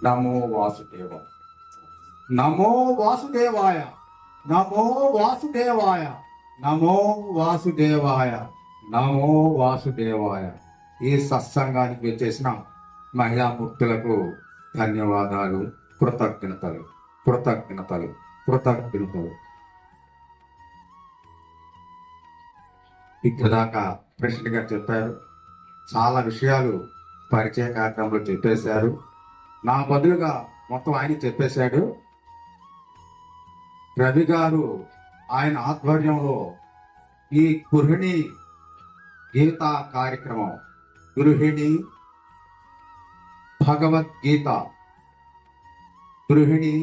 నమో వాసుదేవ, నమో వాసుదేవాయ, నమో వాసుదేవాయ, నమో వాసుదేవాయ, నమో వాసుదేవాయ. ఈ సత్సంగానికి వచ్చేసిన మహిళామూర్తులకు ధన్యవాదాలు, కృతజ్ఞతలు, కృతజ్ఞతలు, కృతజ్ఞతలు. ఇప్పటిదాకా ప్రెసిడెంట్ గారు చెప్పారు, చాలా విషయాలు పరిచయ కార్యక్రమంలో చెప్పేశారు. నా బదులుగా మొత్తం ఆయన చెప్పేశాడు. రవి గారు ఆయన ఆధ్వర్యంలో ఈ గృహిణి గీత కార్యక్రమం, గృహిణి భగవద్గీత, గృహిణి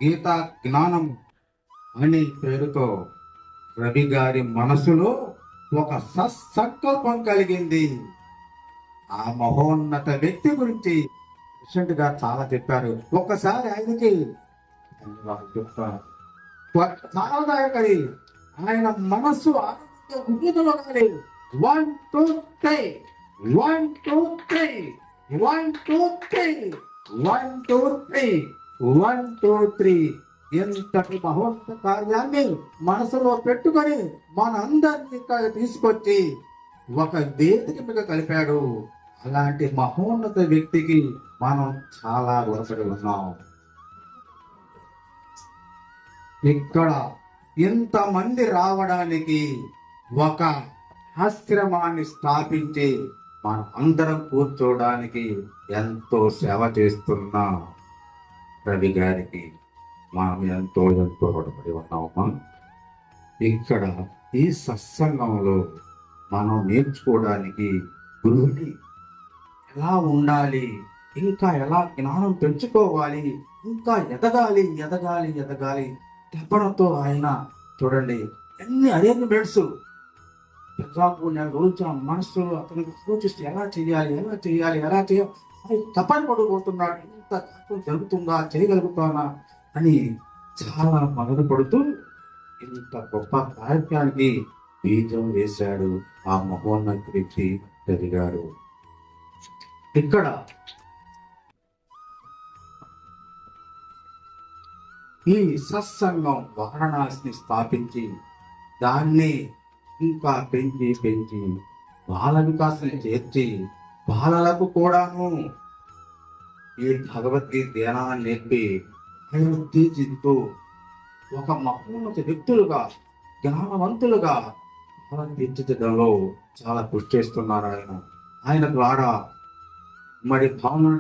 గీత జ్ఞానం అనే పేరుతో రవి గారి మనసులో ఒక సత్సంకల్పం కలిగింది. ఆ మహోన్నత వ్యక్తి గురించి ప్రెసిడెంట్ గారు చాలా చెప్పారు. ఒక్కసారి ఆయనకి చెప్తాను. ఆయన మనస్సు ఆనందంలో కానీ 1 2 3 1 2 3 1 2 3 1 2 3 1 2 3 ఎంతటి మహోన్నత కార్యాన్ని మనసులో పెట్టుకొని మన అందరినీ తీసుకొచ్చి ఒక వేదిక మీద కలిపాడు. అలాంటి మహోన్నత వ్యక్తికి మనం చాలా రుణపడి ఉన్నాం. ఇక్కడ ఇంతమంది రావడానికి ఒక ఆశ్రమాన్ని స్థాపించి మనం అందరం కూర్చోడానికి ఎంతో సేవ చేస్తున్న రవి గారికి మనం ఎంతో ఎంతో రుణపడి ఉన్నామమ్మా. ఇక్కడ ఈ సత్సంగంలో మనం నేర్చుకోవడానికి గురువుని ఎలా ఉండాలి, ఇంకా ఎలా జ్ఞానం పెంచుకోవాలి, ఇంకా ఎదగాలి ఎదగాలి ఎదగాలి తపనతో ఆయన చూడండి ఎన్ని అరేంజ్మెంట్స్ రోజు మనసులో అతనికి సూచిస్తే ఎలా చేయాలి ఎలా చేయాలి ఎలా చేయాలి తపన పడిపోతున్నాడు. ఇంత జరుగుతుందా, చేయగలుగుతానా అని చాలా మదన పడుతూ ఇంత గొప్ప కార్యక్రమానికి బీజం వేశాడు ఆ మహోన్నత వ్యక్తి రవి గారు. ఇక్కడ ఈ సత్సంగం వారణాసిని స్థాపించి దాన్ని ఇంకా పెంచి పెంచి బాల వికాసం చేర్చి బాలలకు కూడాను ఈ భగవద్గీత ధ్యానాన్ని నేర్పి తీర్చిదిద్దుతూ ఒక మహోన్నత వ్యక్తులుగా జ్ఞానవంతులుగా తీర్చిదిద్దడంలో చాలా కృషి చేస్తున్నారు ఆయన. ఆయన ద్వారా మరి భావన